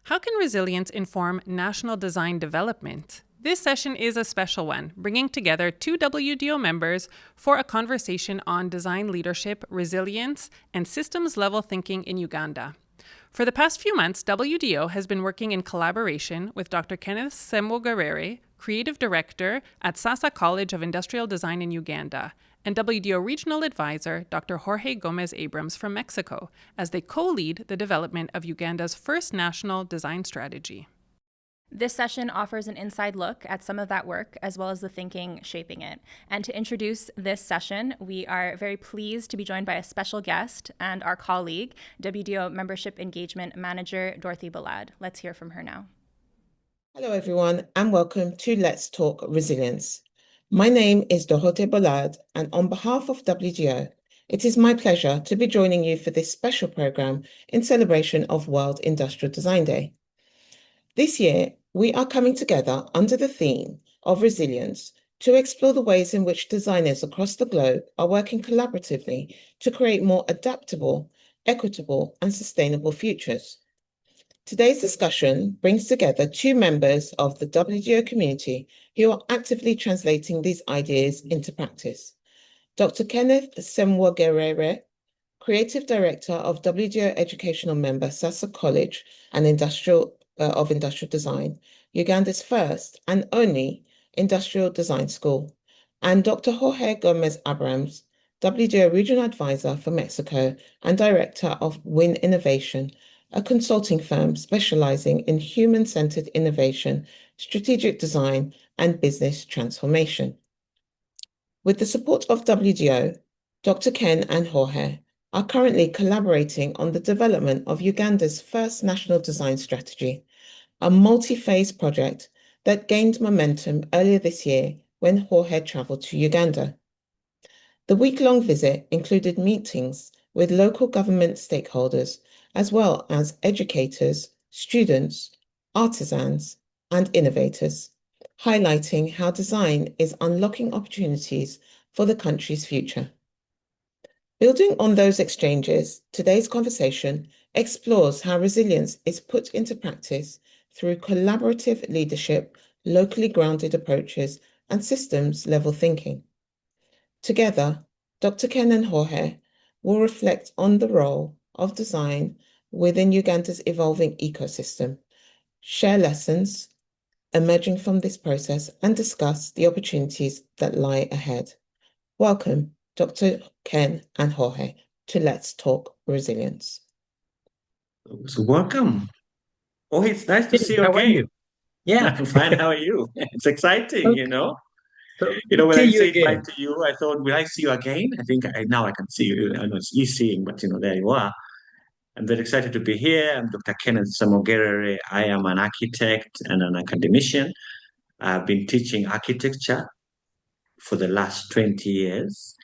How can resilience inform national design development? This session is a special one, bringing together two WDO members for a conversation on design leadership, resilience, and systems-level thinking in Uganda. For the past few months, WDO has been working in collaboration with Dr. Kenneth Ssemwogerere, Creative Director at Sasa College of Industrial Design in Uganda, and WDO Regional Advisor Dr. Jorge Gómez Abrams from Mexico, as they co-lead the development of Uganda's first national design strategy. This session offers an inside look at some of that work, as well as the thinking shaping it. And to introduce this session, we are very pleased to be joined by a special guest and our colleague, WDO Membership Engagement Manager, Dorothy Balad. Let's hear from her now. Hello, everyone, and welcome to Let's Talk Resilience. My name is Jorge Balad, and on behalf of WDO, it is my pleasure to be joining you for this special program in celebration of World Industrial Design Day. This year, we are coming together under the theme of resilience to explore the ways in which designers across the globe are working collaboratively to create more adaptable, equitable, and sustainable futures. Today's discussion brings together two members of the WDO community who are actively translating these ideas into practice. Dr. Kenneth Ssemwogerere, Creative Director of WDO Educational Member Sasa College and of Industrial Design, Uganda's first and only industrial design school, and Dr. Jorge Gómez Abrams, WDO Regional Advisor for Mexico and Director of WIN Innovation, a consulting firm specializing in human-centered innovation, strategic design, and business transformation. With the support of WDO, Dr. Ken and Jorge are currently collaborating on the development of Uganda's first national design strategy, a multi-phase project that gained momentum earlier this year when Jorge traveled to Uganda. The week-long visit included meetings with local government stakeholders, as well as educators, students, artisans, and innovators, highlighting how design is unlocking opportunities for the country's future. Building on those exchanges, today's conversation explores how resilience is put into practice through collaborative leadership, locally grounded approaches, and systems-level thinking. Together, Dr. Ken and Jorge will reflect on the role of design within Uganda's evolving ecosystem, share lessons emerging from this process, and discuss the opportunities that lie ahead. Welcome, Dr. Ken and Jorge, to Let's Talk Resilience. So welcome. Oh, it's nice to see you How again. are you? Yeah. I'm fine. How are you? It's exciting, Okay. you know. So, When see I you said bye again. to you, I thought, will I see you again? I think now I can see you. I know it's you seeing, but there you are. I'm very excited to be here. I'm Dr. Kenneth Ssemwogerere. I am an architect and an academician. I've been teaching architecture for the last 20 years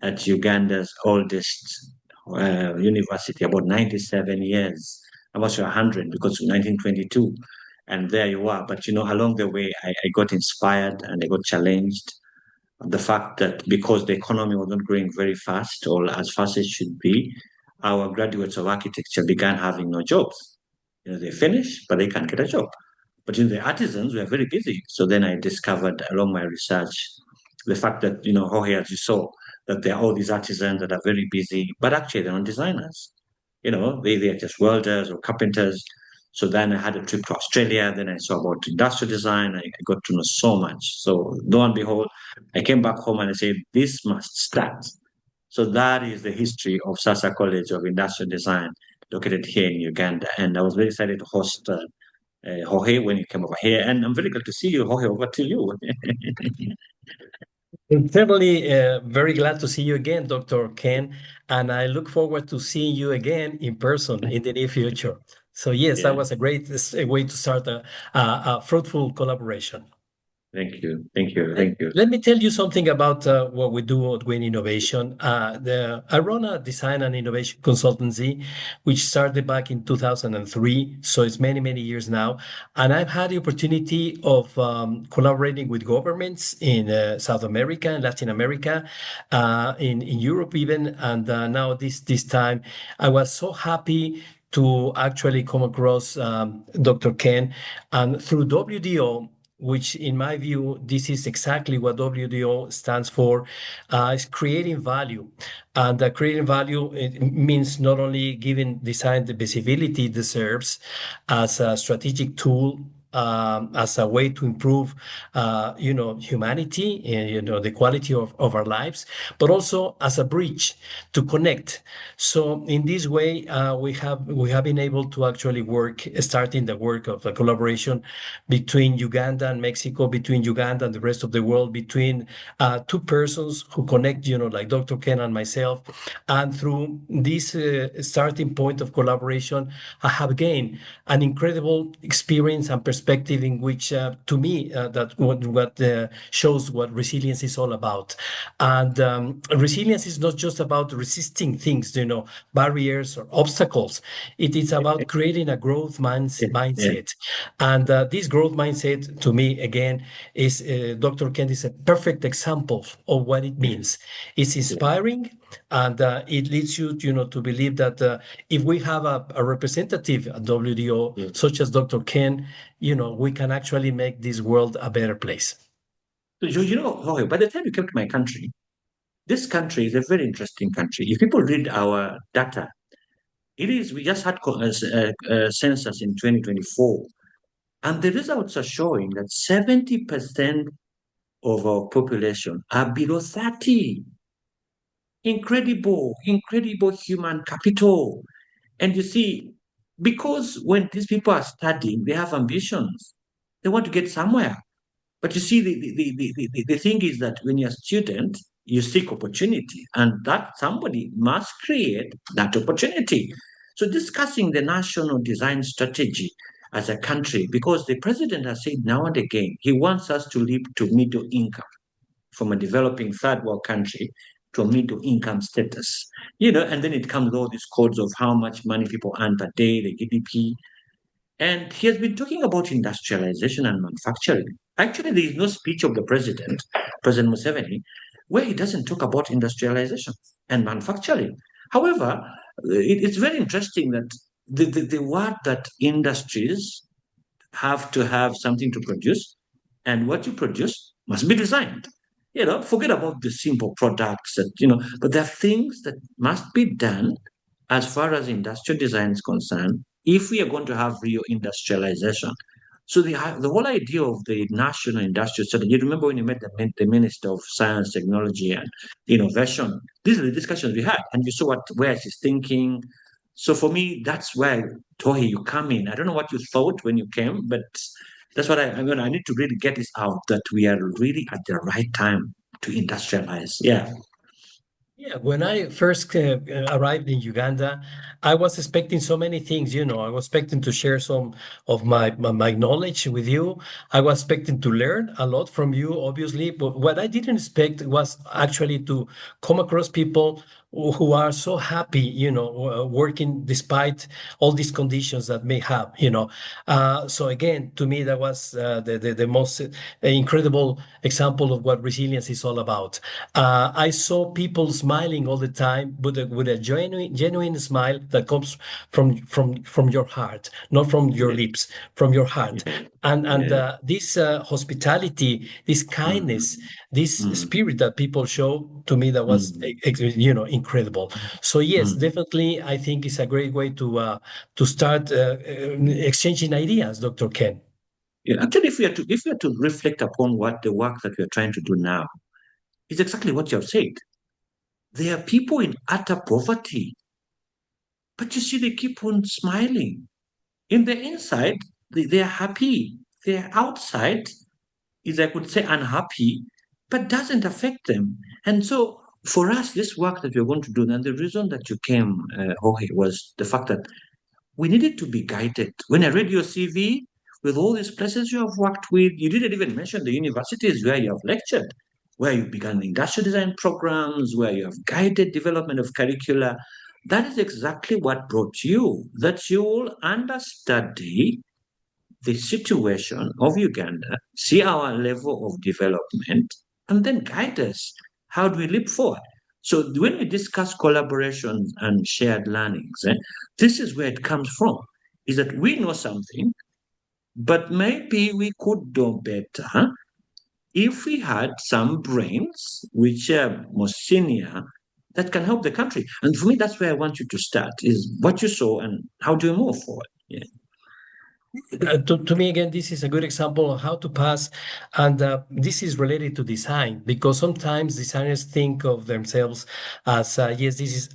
at Uganda's oldest university, about 97 years. I was 100 because 1922. And there you are. But, along the way, I got inspired and I got challenged. The fact that because the economy was not growing very fast or as fast as it should be, our graduates of architecture began having no jobs. They finish, but they can't get a job. But the artisans were very busy. So then I discovered along my research the fact that, Jorge, as you saw, that there are all these artisans that are very busy, but actually they're not designers. They're just welders or carpenters. So then I had a trip to Australia. Then I saw about industrial design. I got to know so much. So lo and behold, I came back home and I said, this must start. So that is the history of Sasa College of Industrial Design located here in Uganda. And I was very excited to host Jorge when he came over here. And I'm very glad to see you, Jorge. Over to you. I'm certainly very glad to see you again, Dr. Ken, and I look forward to seeing you again in person in the near future. So yes, that was a great way to start a fruitful collaboration. Thank you. Let me tell you something about what we do at WIN Innovation. I run a design and innovation consultancy, which started back in 2003. So it's many, many years now. And I've had the opportunity of collaborating with governments in South America and Latin America, in Europe even. And now this time, I was so happy to actually come across Dr. Ken. And through WDO, which in my view, this is exactly what WDO stands for, is creating value. And creating value, it means not only giving design the visibility it deserves as a strategic tool, as a way to improve, humanity and, the quality of our lives, but also as a bridge to connect. So in this way, we have been able to actually starting the work of the collaboration between Uganda and Mexico, between Uganda and the rest of the world, between two persons who connect, like Dr. Ken and myself. And through this starting point of collaboration, I have gained an incredible experience and perspective in which, to me, that what shows what resilience is all about. And resilience is not just about resisting things, barriers or obstacles. It is about creating a growth mindset. And this growth mindset, to me, again, is Dr. Ken is a perfect example of what it means. It's inspiring, and it leads you, to believe that if we have a representative at WDO, such as Dr. Ken, we can actually make this world a better place. So, Jorge, by the time you came to my country, this country is a very interesting country. If people read our data, we just had census in 2024, and the results are showing that 70% of our population are below 30. Incredible, incredible human capital. And you see, because when these people are studying, they have ambitions. They want to get somewhere. But you see, the thing is that when you're a student, you seek opportunity, and that somebody must create that opportunity. So discussing the national design strategy as a country, because the president has said now and again, he wants us to live to middle income from a developing third world country to a middle income status. And then it comes all these codes of how much money people earn per day, the GDP. And he has been talking about industrialization and manufacturing. Actually, there is no speech of the president, President Museveni, where he doesn't talk about industrialization and manufacturing. However, it's very interesting that the word that industries have to have something to produce, and what you produce must be designed. Forget about the simple products but there are things that must be done as far as industrial design is concerned if we are going to have real industrialization. So the whole idea of the national industrial strategy, you remember when you met the Minister of Science, Technology and Innovation, these are the discussions we had, and you saw where she's thinking. So for me, that's where, Tohi, you come in. I don't know what you thought when you came, but that's what I need to really get this out, that we are really at the right time to industrialize. Yeah. Yeah, when I first arrived in Uganda, I was expecting so many things. I was expecting to share some of my knowledge with you. I was expecting to learn a lot from you, obviously. But what I didn't expect was actually to come across people who are so happy, working despite all these conditions that may have. So again, to me, that was the most incredible example of what resilience is all about. I saw people smiling all the time with a genuine smile that comes from your heart, not from your lips, from your heart. And this hospitality, this kindness, this spirit that people show, to me, that was incredible. So yes, definitely, I think it's a great way to start exchanging ideas, Dr. Ken. Yeah, actually, if we are to reflect upon what the work that we are trying to do now, it's exactly what you have said. There are people in utter poverty, but you see, they keep on smiling. In the inside, they are happy. Their outside is, I could say, unhappy, but doesn't affect them. And so, for us, this work that we're going to do, and the reason that you came, Jorge, was the fact that we needed to be guided. When I read your CV, with all these places you have worked with, you didn't even mention the universities where you have lectured, where you began industrial design programs, where you have guided development of curricula. That is exactly what brought you, that you will understudy the situation of Uganda, see our level of development, and then guide us. How do we leap forward? So when we discuss collaborations and shared learnings, this is where it comes from. Is that we know something, but maybe we could do better if we had some brains which are more senior that can help the country. And for me, that's where I want you to start, is what you saw and how do you move forward? Yeah. To me, again, this is a good example of how to pass. And this is related to design because sometimes designers think of themselves as, yes, this is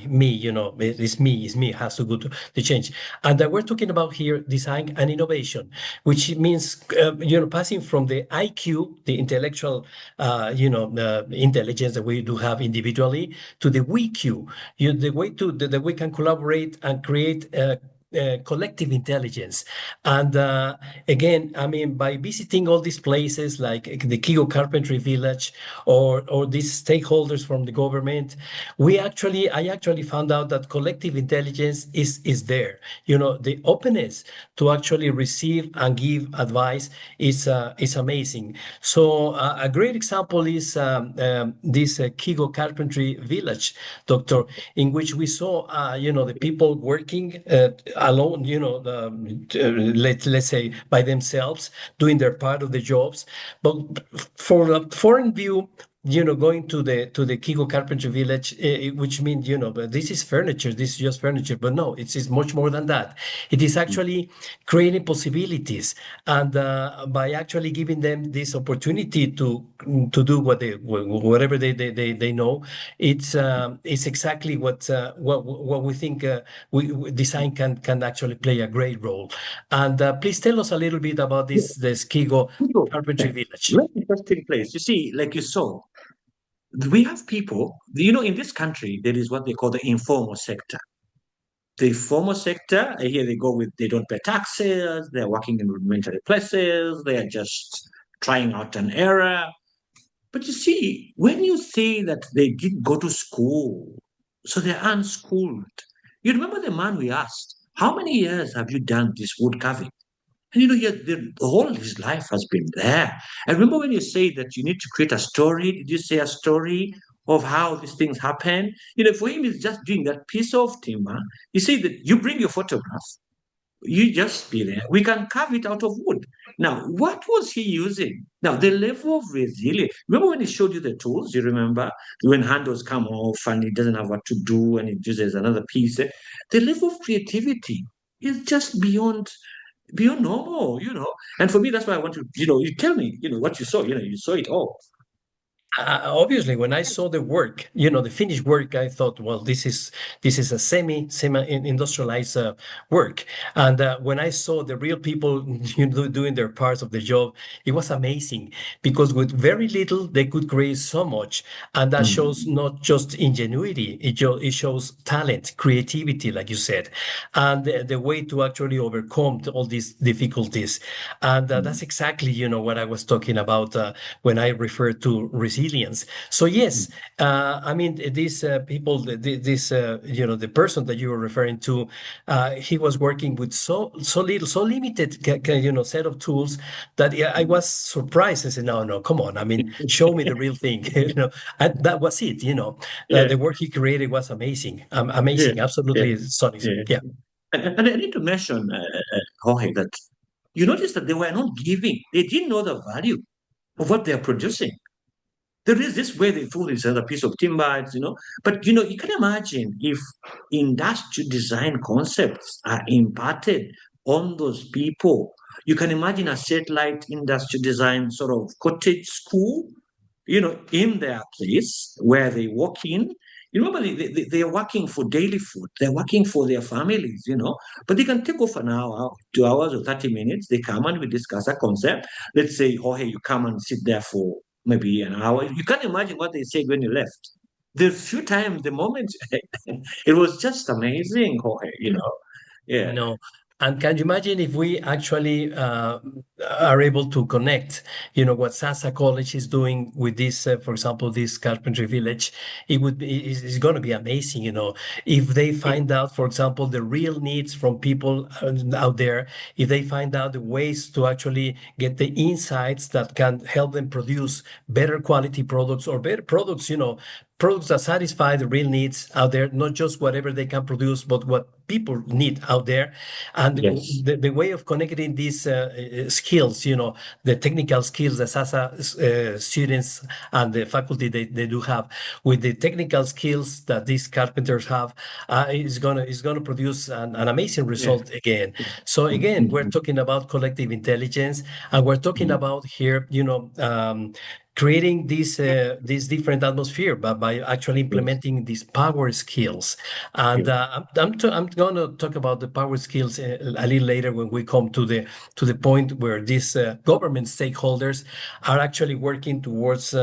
me, it's me, has to go to the change. And we're talking about here design and innovation, which means, passing from the IQ, the intellectual, intelligence that we do have individually, to the WeQ, the way that we can collaborate and create collective intelligence. And again, I mean, by visiting all these places like the Kigo Carpentry Village or these stakeholders from the government, I actually found out that collective intelligence is there. The openness to actually receive and give advice is amazing. So a great example is this Kigo Carpentry Village, Doctor, in which we saw, the people working alone, let's say by themselves, doing their part of the jobs. But for a foreign view, going to the Kigo Carpentry Village, which means, but this is furniture, this is just furniture. But no, it's much more than that. It is actually creating possibilities, and by actually giving them this opportunity to do whatever they know, it's exactly what we think design can actually play a great role. And please tell us a little bit about this Kigo Carpentry Village. Let me just take place. You see, like you saw, we have people, in this country, there is what they call the informal sector. The formal sector, here they don't pay taxes, they're working in rudimentary places, they are just trying out an error. But you see, when you say that they didn't go to school, so they're unschooled. You remember the man we asked, how many years have you done this wood carving? And the whole his life has been there. I remember when you say that you need to create a story, did you say a story of how these things happen? For him, it's just doing that piece of timber. You see that you bring your photograph, you just be there. We can carve it out of wood. Now, what was he using? Now, the level of resilience. Remember when he showed you the tools? You remember when handles come off and he doesn't have what to do and he uses another piece. The level of creativity is just beyond normal. And for me, that's why I want to, you tell me, what you saw, you saw it all. Obviously, when I saw the work, the finished work, I thought, well, this is a semi industrialized work. And when I saw the real people, doing their parts of the job, it was amazing because with very little they could create so much, and that shows not just ingenuity; it shows talent, creativity, like you said, and the way to actually overcome all these difficulties. And that's exactly, what I was talking about when I referred to resilience. So yes, I mean these people, the person that you were referring to, he was working with so little, so limited, set of tools that I was surprised. I said, no, come on, I mean, show me the real thing, and that was it. Yeah. The work he created was amazing, Yeah. absolutely stunning. Yeah. Yeah. And I need to mention, Jorge, that you notice that they were not giving. They didn't know the value of what they are producing. There is this way they thought it's a piece of timber. But you can imagine if industrial design concepts are imparted on those people. You can imagine a satellite industrial design sort of cottage school, in their place where they walk in. You remember they are working for daily food. They're working for their families. But they can take off an hour, 2 hours or 30 minutes. They come and we discuss a concept. Let's say, oh, hey, you come and sit there for maybe an hour. You can't imagine what they said when you left. The few times, the moments, it was just amazing, Jorge. Yeah. No. And can you imagine if we actually are able to connect, what Sasa College is doing with this, for example, this carpentry village? It's going to be amazing, if they find out, for example, the real needs from people out there, if they find out the ways to actually get the insights that can help them produce better quality products or better products, products that satisfy the real needs out there, not just whatever they can produce, but what people need out there. And Yes. the way of connecting these skills, the technical skills that SASA students and the faculty they do have, with the technical skills that these carpenters have, is gonna produce an amazing Yeah. result again. So again, we're talking about collective intelligence, and we're talking about here, creating this different atmosphere by actually Yes. implementing these power skills. And I'm going to talk about the power skills a little later when we come to the point where these government stakeholders are actually working towards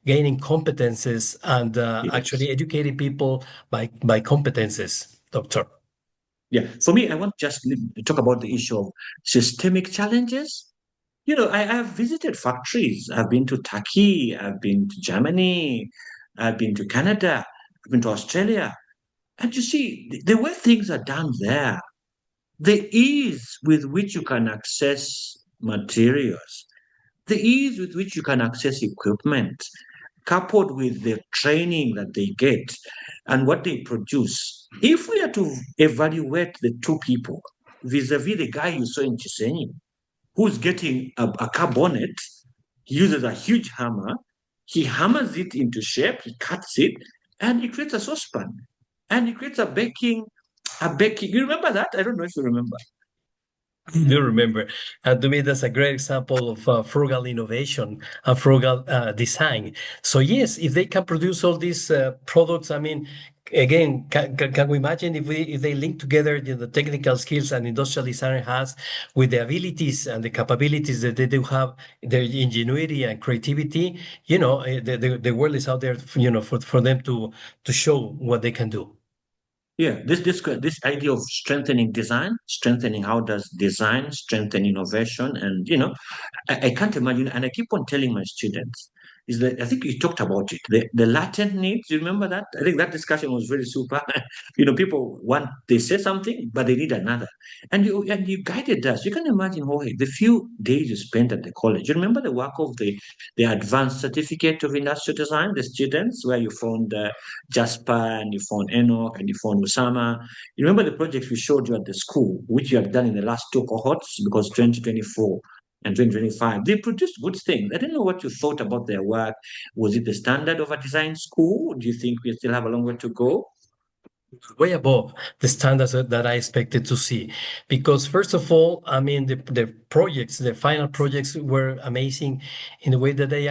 gaining competences and actually Yes. educating people by competences, Doctor. Yeah. For me, I want just to talk about the issue of systemic challenges. I have visited factories. I've been to Turkey, I've been to Germany, I've been to Canada, I've been to Australia. And you see, the way things are done there, the ease with which you can access materials, the ease with which you can access equipment, coupled with the training that they get and what they produce. If we are to evaluate the two people vis-a-vis the guy you saw in Chisenyi, who's getting a car bonnet, he uses a huge hammer, he hammers it into shape, he cuts it, and he creates a saucepan. And he creates a baking. You remember that? I don't know if you remember. Do remember. And to me, that's a great example of frugal innovation and frugal design. So yes, if they can produce all these products, I mean, again, can we imagine if they link together the technical skills an industrial designer has with the abilities and the capabilities that they do have, their ingenuity and creativity, the world is out there, for them to show what they can do. Yeah, this idea of strengthening design, strengthening how does design strengthen innovation, and I can't imagine, and I keep on telling my students, is that I think you talked about it, the latent needs. You remember that? I think that discussion was very super. People they say something, but they need another, and you guided us. You can imagine, Jorge, the few days you spent at the college. You remember the work of the advanced certificate of industrial design, the students, where you found Jasper and you found Enoch and you found Osama. You remember the projects we showed you at the school, which you have done in the last two cohorts, because 2024 and 2025, they produced good things. I don't know what you thought about their work. Was it the standard of a design school? Do you think we still have a long way to go? Way above the standards that I expected to see. Because first of all, I mean, the final projects were amazing in the way that they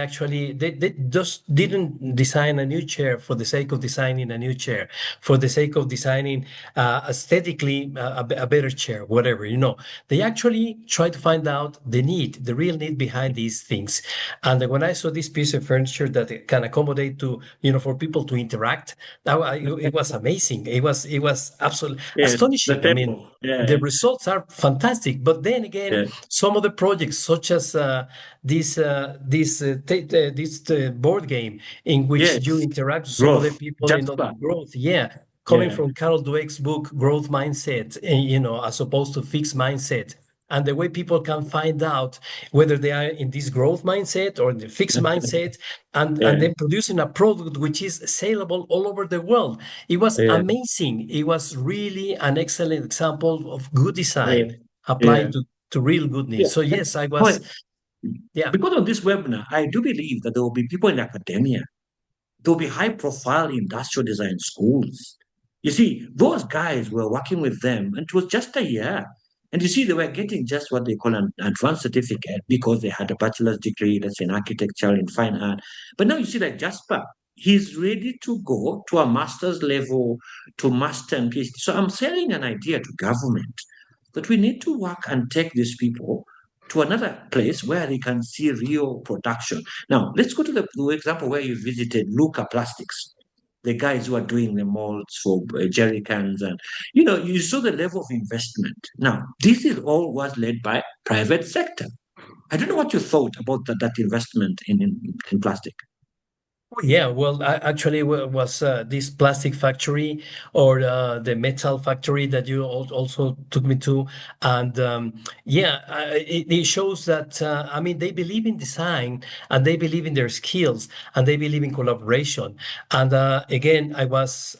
just didn't design a new chair for the sake of designing a new chair, for the sake of designing aesthetically a better chair, whatever, They actually try to find out the real need behind these things. And when I saw this piece of furniture that can accommodate for people to interact, it was amazing. It was absolutely Yes, the astonishing. I mean, table. Yeah, the results are fantastic. But then again, yeah. some of the projects, such as this board game in which you Yes. interact with some other Growth. people in Jasper. growth, yeah, coming Yeah. from Carol Dweck's book Growth Mindset, as opposed to Fixed Mindset. And the way people can find out whether they are in this growth mindset or the fixed mindset, and Yeah. then producing a product which is saleable all over the world. It was Yeah. amazing. It was really an excellent example of good Yeah. design Yeah. applied to real good Yeah. needs. So yes, I Well, was, yeah. because of this webinar, I do believe that there will be people in academia. There will be high profile industrial design schools. You see, those guys were working with them, and it was just a year. And you see, they were getting just what they call an advanced certificate because they had a bachelor's degree, let's say in architecture, in fine art. But now you see, like Jasper, he's ready to go to a master's level, to master and PhD. So I'm selling an idea to government that we need to work and take these people to another place where they can see real production. Now, let's go to the example where you visited Luca Plastics, the guys who are doing the molds for jerry cans, and you saw the level of investment. Now, this is all was led by private sector. I don't know what you thought about that investment in plastic. Yeah, well, actually, was this plastic factory or the metal factory that you also took me to, and yeah, it shows that I mean they believe in design and they believe in their skills and they believe in collaboration. And again, I was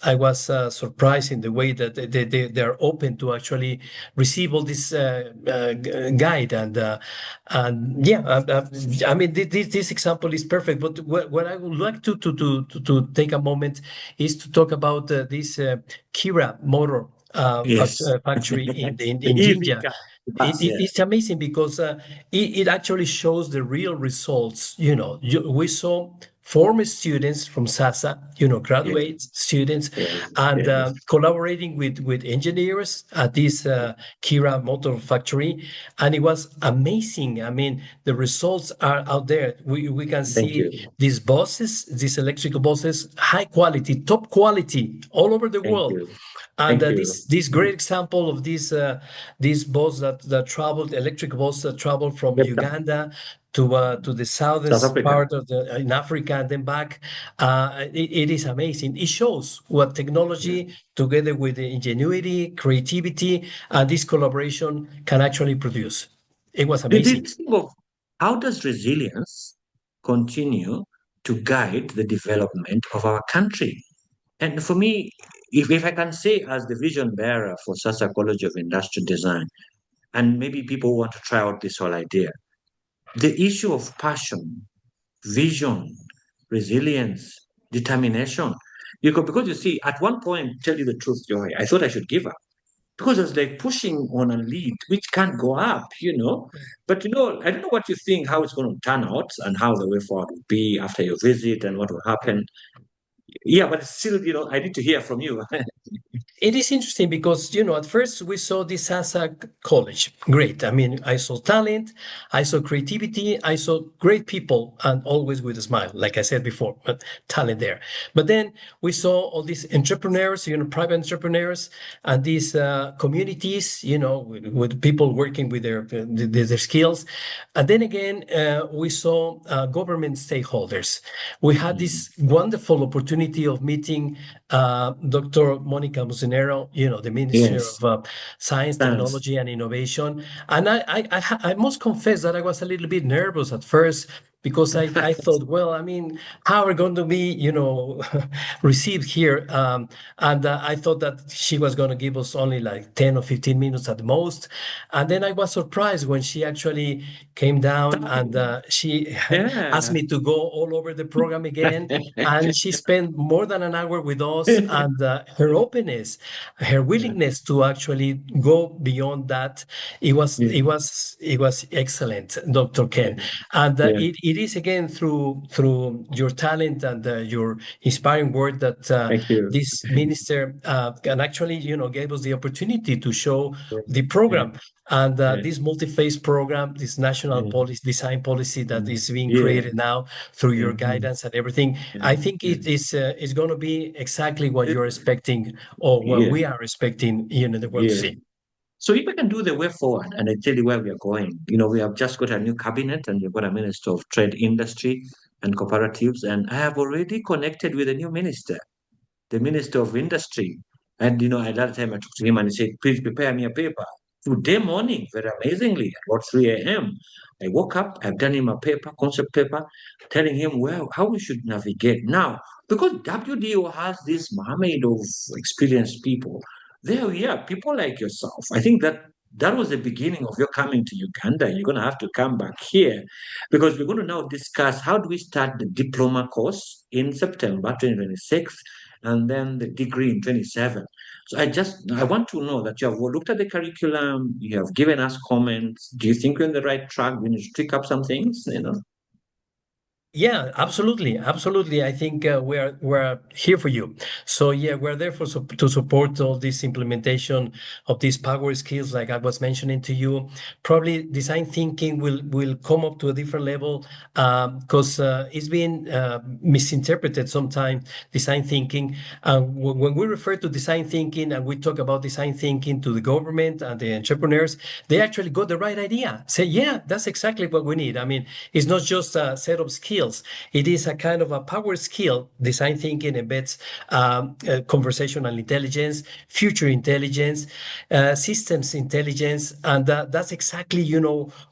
surprised in the way that they're open to actually receive all this guide and yeah, I mean this example is perfect. But what I would like to take a moment is to talk about this Kira motor Yes. factory The in EV Jinja. car, the bus, yeah. It's amazing because it actually shows the real results. You know, we saw former students from SASA, you know, Yes, graduate students, yes, and yes. collaborating with engineers at this Kira Motor Factory, and it was amazing. I mean, the results are out there. We can Thank see you. these buses, these electrical buses, high quality, top quality, all over the Thank world. you. And Thank you. this great example of this bus that traveled, electric bus that traveled from Cape Town, Uganda to the South southern Africa. part of the in Africa and then back. It is amazing. It shows what Yeah. technology, together with the ingenuity, creativity, and this collaboration can actually produce. It was The amazing. thing of how does resilience continue to guide the development of our country? And for me, if I can say as the vision bearer for Sasa College of Industrial Design, and maybe people want to try out this whole idea, the issue of passion, vision, resilience, determination. Because you see, at one point, tell you the truth, Joy, I thought I should give up because it's like pushing on a lead which can't go up, you know. But I don't know what you think, how it's going to turn out and how the way forward will be after your visit and what will happen. Yeah, but still, I need to hear from you. It is interesting because, at first we saw this as a college. Great. I mean, I saw talent, I saw creativity, I saw great people, and always with a smile, like I said before, but talent there. But then we saw all these entrepreneurs, private entrepreneurs, and these communities, with people working with their skills. And then again, we saw government stakeholders. We had Mm. this wonderful opportunity of meeting Dr. Monica Musinero, the Minister Yes, of Science, thanks. Technology, and Innovation. And I must confess that I was a little bit nervous at first because I thought, well, I mean, how are we going to be, received here? And I thought that she was going to give us only like 10 or 15 minutes at the most. And then I was surprised when she actually came down and she asked Yeah. me to go all over the program again. And she spent more than an hour with us, and her openness, her Yeah. willingness to actually go beyond that, it was Yeah. it was it was excellent, Dr. Ken. Yeah. And Yeah. it is again through your talent and your inspiring word that Thank you. this minister can actually gave us the opportunity to show Yeah. the Yeah. program. And Yeah. this multi-phase program, this national Yeah. policy, design policy that is being Yeah. created now through Yeah. your guidance and everything, I think Yeah. it is going to be exactly what you're expecting or what Yeah. we are expecting the world to Yeah. see. So if I can do the way forward and I tell you where we are going, we have just got a new cabinet and we've got a minister of trade, industry, and cooperatives, and I have already connected with the new minister, the Minister of Industry. And at that time I talked to him and he said, please prepare me a paper. Today morning, very amazingly, at about 3 a.m., I woke up, I've done him a paper, concept paper, telling him how we should navigate. Now, because WDO has this mermaid of experienced people, there we are, people like yourself. I think that was the beginning of your coming to Uganda. You're going to have to come back here because we're going to now discuss how do we start the diploma course in September 2026 and then the degree in 27. So I want to know that you have looked at the curriculum, you have given us comments. Do you think we're on the right track? We need to tweak up some things? Yeah, absolutely, absolutely. I think we're here for you. So yeah, we're there to support all this implementation of these power skills, like I was mentioning to you. Probably design thinking will come up to a different level because it's been misinterpreted sometimes. Design thinking. When we refer to design thinking and we talk about design thinking to the government and the entrepreneurs, they actually got the right idea. Say, yeah, that's exactly what we need. I mean, it's not just a set of skills. skills. It is a kind of a power skill. Design thinking embeds conversational intelligence, future intelligence, systems intelligence, and that's exactly,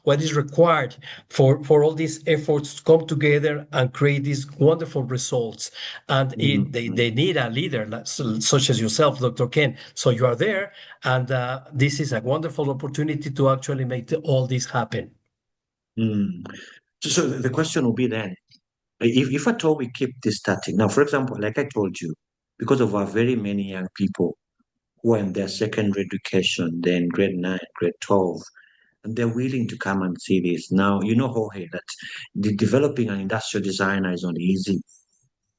what is required for all these efforts to come together and create these wonderful results. And they need a leader such as yourself, Dr. Ken. So you are there, and this is a wonderful opportunity to actually make all this happen. So the question will be then, if at all we keep this static. Now, for example, like I told you, because of our very many young people who are in their secondary education, they're in grade 9, grade 12, and they're willing to come and see this. Now, Jorge, that developing an industrial designer is not easy.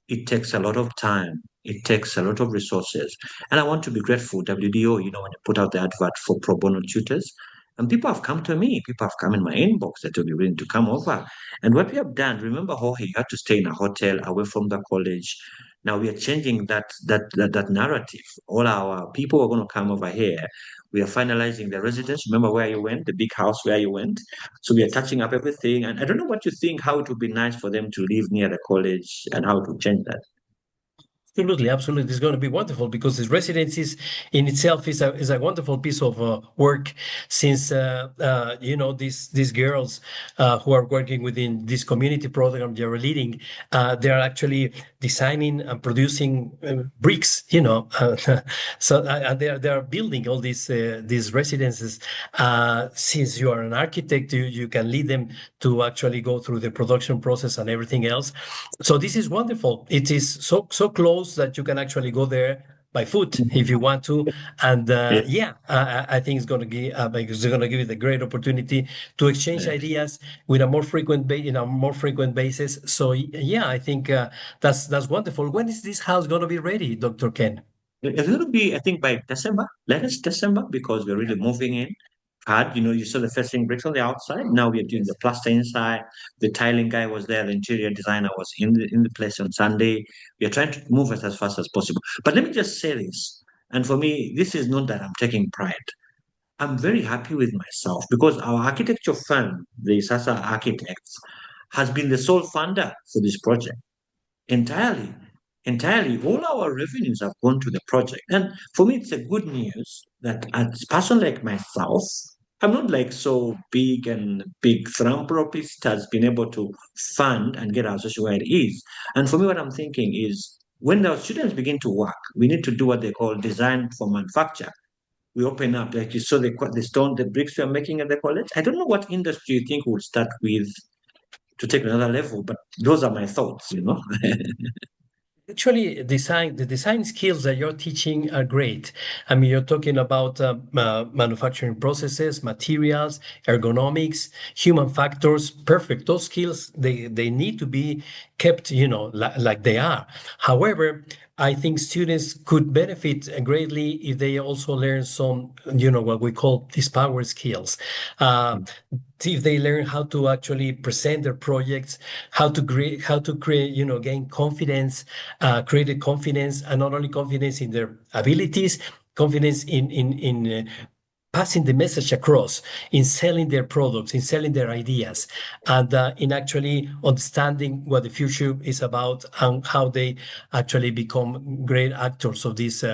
It takes a lot of time. It takes a lot of resources. And I want to be grateful, WDO, when you put out the advert for pro bono tutors. And people have come to me. People have come in my inbox that will be willing to come over. And what we have done, remember, Jorge, you had to stay in a hotel away from the college. Now we are changing that narrative. All our people are going to come over here. We are finalizing the residence. Remember where you went, the big house where you went. So we are touching up everything. And I don't know what you think, how it would be nice for them to live near the college and how to change that. Absolutely, absolutely. It's going to be wonderful because this residencies in itself is a wonderful piece of work. Since these girls who are working within this community program they are leading, they are actually designing and producing bricks. So they are building all these residences. Since you are an architect, you can lead them to actually go through the production process and everything else. So this is wonderful. It is so close that you can actually go there by foot if you want to. And I think it's going to give it a great opportunity to exchange ideas with a more frequent basis. So I think that's wonderful. When is this house going to be ready, Dr. Ken? It's going to be, I think, by December, latest December, because we're really moving in. You saw the fencing bricks on the outside. Now we are doing the plaster inside. The tiling guy was there. The interior designer was in the place on Sunday. We are trying to move it as fast as possible. But let me just say this. And for me, this is not that I'm taking pride. I'm very happy with myself because our architecture firm, the Sasa Architects, has been the sole funder for this project entirely. Entirely, all our revenues have gone to the project. And for me, it's a good news that as a person like myself, I'm not like so big philanthropist has been able to fund and get our social where it is. And for me, what I'm thinking is when our students begin to work, we need to do what they call design for manufacture. We open up, like you saw the bricks we are making at the college. I don't know what industry you think we'll start with to take another level, but those are my thoughts. Actually, the design skills that you're teaching are great. I mean, you're talking about manufacturing processes, materials, ergonomics, human factors. Perfect. Those skills they need to be kept, like they are. However, I think students could benefit greatly if they also learn some, what we call these power skills. If they learn how to actually present their projects, how to create, gain confidence, create confidence, and not only confidence in their abilities, confidence in passing the message across, in selling their products, in selling their ideas, and in actually understanding what the future is about and how they actually become great actors of this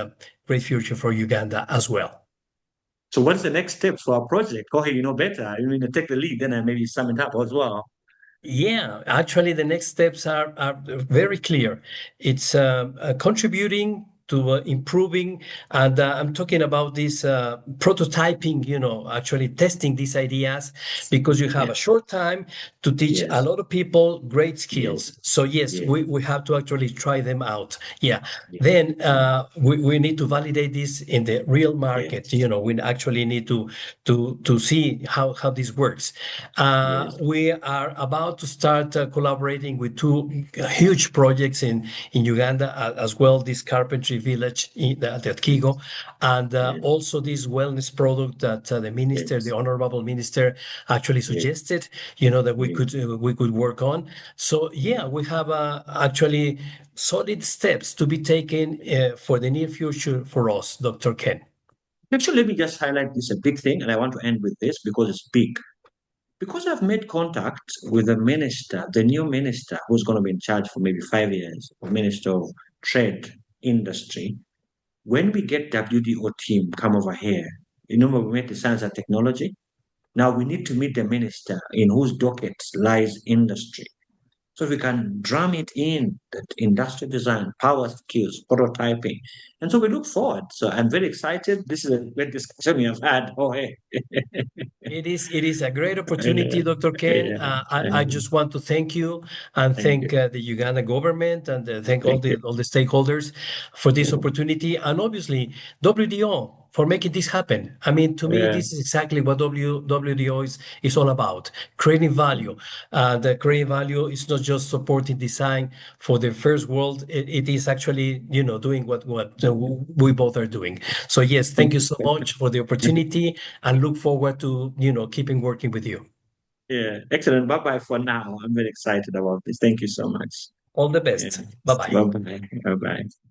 great future for Uganda as well. So what's the next steps for our project? Jorge, you know better. You mean to take the lead, then I maybe sum it up as well. Yeah, actually, the next steps are very clear. It's contributing to improving, and I'm talking about this prototyping, actually testing these ideas because you have a short time to teach a lot of people great skills. So yes, we have to actually try them out. Yeah. Then we need to validate this in the real market. We actually need to see how this works. We are about to start collaborating with two huge projects in Uganda as well. This carpentry village at Kigo, and also this wellness product that the honorable minister, actually suggested. That we could work on. So we have actually solid steps to be taken for the near future for us, Dr. Ken. Actually, let me just highlight this a big thing, and I want to end with this because it's big. because I've made contact with the minister, the new minister who's going to be in charge for maybe 5 years, Minister of Trade Industry, when we get WDO team come over here, we met the science and technology. Now we need to meet the minister in whose docket lies industry. So we can drum it in that industrial design, power skills, prototyping. And so we look forward. So I'm very excited. This is a great discussion we have had. Oh, hey. It is a great opportunity, Dr. Ken. I just want to thank you and thank the Uganda government and thank all the stakeholders for this opportunity, and obviously WDO for making this happen. I mean, to me, this is exactly what WDO is all about: creating value. The creating value is not just supporting design for the first world. It is actually, doing what we both are doing. So yes, thank you so much for the opportunity, and look forward to keeping working with you. Yeah, excellent. Bye-bye for now. I'm very excited about this. Thank you so much. All the best. Yeah. Bye bye. Bye-bye. Bye-bye.